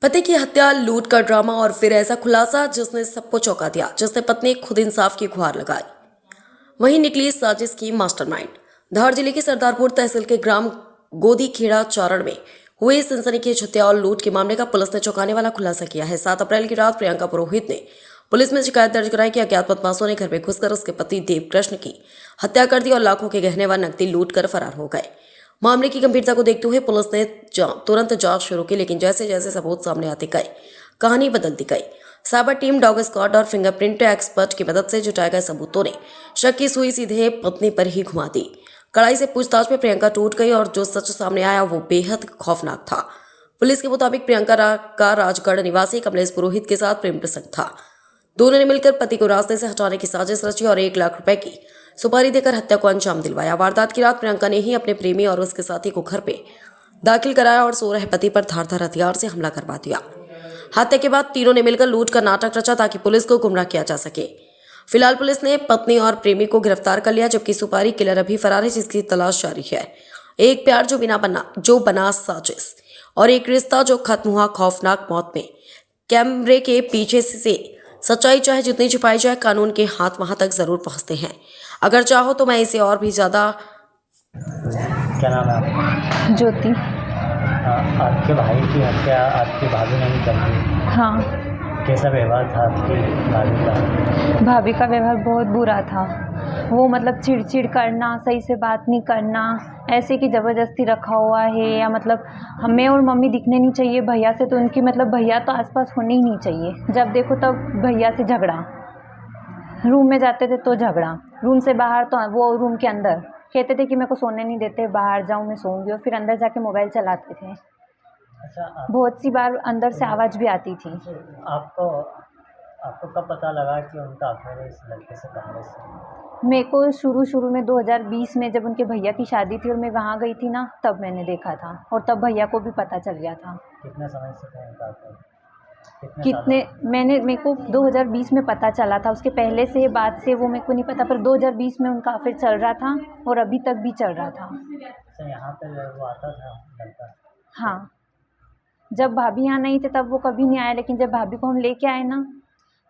पति की हत्या, लूट का ड्रामा और फिर ऐसा खुलासा जिसने सबको चौंका दिया, जिसने पत्नी खुद इंसाफ की गुहार लगाई। वहीं निकली साजिश की मास्टरमाइंड। धार जिले के सरदारपुर तहसील के ग्राम गोदी खेड़ा चारण में हुए सनसनीखेज हत्या और लूट के मामले का पुलिस ने चौंकाने वाला खुलासा किया है। 7 अप्रैल की रात प्रियंका पुरोहित ने पुलिस में शिकायत दर्ज कराई कि अज्ञात बदमाशों ने घर में घुसकर उसके पति देवकृष्ण की हत्या कर दी और लाखों के गहने व नकदी लूट कर फरार हो गए। मामले की गंभीरता को देखते हुए पुलिस ने तुरंत जांच शुरू की, लेकिन जैसे जैसे सबूत सामने आते गए कहानी बदलती गई। साइबर टीम, डॉग स्क्वाड और फिंगरप्रिंट एक्सपर्ट की मदद से जुटाए गए सबूतों ने शक की सुई सीधे पत्नी पर ही घुमा दी। कड़ाई से पूछताछ में प्रियंका टूट गई और जो सच सामने आया वो बेहद खौफनाक था। पुलिस के मुताबिक प्रियंका का राजगढ़ निवासी कमलेश पुरोहित के साथ प्रेम प्रसंग था। दोनों ने मिलकर पति को रास्ते से हटाने की साजिश रची और 1 लाख रुपए की सुपारी देकर हत्या को अंजाम दिलवाया। वारदात की रात प्रियंका ने ही अपने प्रेमी और उसके साथी को घर पे दाखिल कराया और सो रहे पति पर धारदार हथियार से हमला करवा दिया। हत्या के बाद तीनों ने मिलकर लूट का नाटक रचा ताकि पुलिस को गुमराह किया जा सके। फिलहाल पुलिस ने पत्नी और प्रेमी को गिरफ्तार कर लिया, जबकि सुपारी किलर अभी फरार है, जिसकी तलाश जारी है। एक प्यार जो बना साजिश और एक रिश्ता जो खत्म हुआ खौफनाक मौत में। कैमरे के पीछे से सच्चाई चाहे जितनी छुपाई जाए, कानून के हाथ वहां तक जरूर पहुंचते हैं। अगर चाहो तो मैं इसे और भी ज्यादा। क्या नाम है आपका? ज्योति। आपके भाई की हत्या आपकी भाभी ने ही कर दी। हाँ, कैसा व्यवहार था आपकी भाभी का? भाभी का व्यवहार बहुत बुरा था। वो मतलब चिड़चिड़ करना, सही से बात नहीं करना, ऐसे कि ज़बरदस्ती रखा हुआ है, या मतलब हमें और मम्मी दिखने नहीं चाहिए भैया से, तो उनकी मतलब भैया तो आसपास होने ही नहीं चाहिए। जब देखो तब भैया से झगड़ा, रूम में जाते थे तो झगड़ा, रूम से बाहर तो वो रूम के अंदर कहते थे कि मेरे को सोने नहीं देते, बाहर जाऊँ मैं सोऊंगी, और फिर अंदर जाके मोबाइल चलाते थे। अच्छा, बहुत सी बार अंदर से आवाज़ भी आती थी। आपको आपको कब पता लगा कि उनका अफेयर है इस लड़के से पहले से? मेरे को शुरू में 2020 में जब उनके भैया की शादी थी और मैं वहाँ गई थी ना, तब मैंने देखा था, और तब भैया को भी पता चल गया था। कितने समय से था इनका अफेयर? मेरे को 2020 में पता चला था। उसके पहले से बाद से वो मेरे को नहीं पता, पर 2020 में उनका अफेयर चल रहा था और अभी तक भी चल रहा था। अच्छा, यहाँ पे वो आता था लड़का? हाँ, जब भाभी यहाँ नहीं थे तब वो कभी नहीं आया, लेकिन जब भाभी को हम लेके आए ना,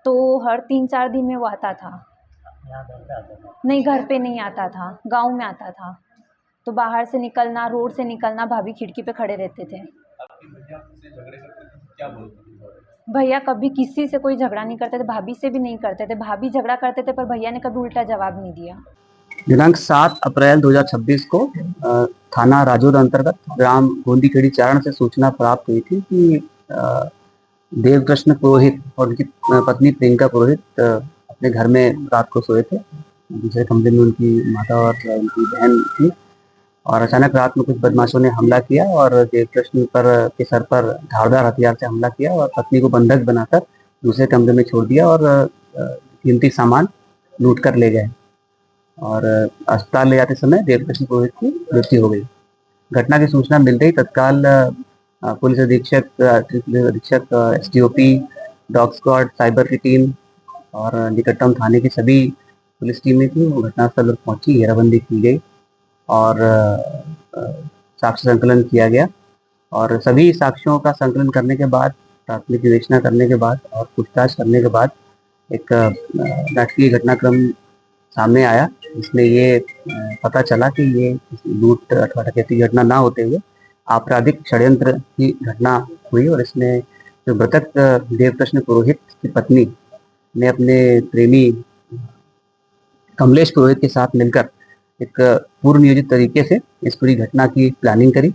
तो हर 3-4 दिन में वो आता था। यहाँ घर पे आता था? नहीं, घर पे नहीं आता था, गांव में आता था। तो बाहर से निकलना, रोड से निकलना, भाभी खिड़की पे खड़े रहते थे। भैया कभी किसी से कोई झगड़ा नहीं करते थे, भाभी से भी नहीं करते थे। भाभी झगड़ा करते थे पर भैया ने कभी उल्टा जवाब नहीं दिया। दिनांक 7 अप्रैल 2026 को थाना राजौर अंतर्गत ग्राम गोंदीखेड़ी चारण से सूचना प्राप्त हुई थी कि देवकृष्ण पुरोहित और उनकी पत्नी प्रियंका पुरोहित अपने घर में रात को सोए थे। दूसरे कमरे में उनकी माता और उनकी बहन थी, और अचानक रात में कुछ बदमाशों ने हमला किया और देवकृष्ण के सर पर धारदार हथियार से हमला किया और पत्नी को बंधक बनाकर दूसरे कमरे में छोड़ दिया और कीमती सामान लूट कर ले गए। और अस्पताल ले जाते समय देवकृष्ण पुरोहित की मृत्यु हो गई। घटना की सूचना मिलते ही तत्काल पुलिस अधीक्षक एसडीओपी, डॉग स्क्वाड, साइबर की टीम और निकटतम थाने की सभी पुलिस टीमें थी, वो घटनास्थल पर पहुंची, घेराबंदी की गई और साक्ष्य संकलन किया गया। और सभी साक्ष्यों का संकलन करने के बाद, प्राथमिक विवेचना करने के बाद और पूछताछ करने के बाद एक नाटकीय घटनाक्रम सामने आया, जिसमें ये पता चला कि ये लूट अथवा डकैती की घटना ना होते हुए आपराधिक षड्यंत्र की घटना हुई। और इसमें जो मृतक देवकृष्ण पुरोहित की पत्नी ने अपने प्रेमी कमलेश पुरोहित के साथ मिलकर एक पूर्व नियोजित तरीके से इस पूरी घटना की प्लानिंग करी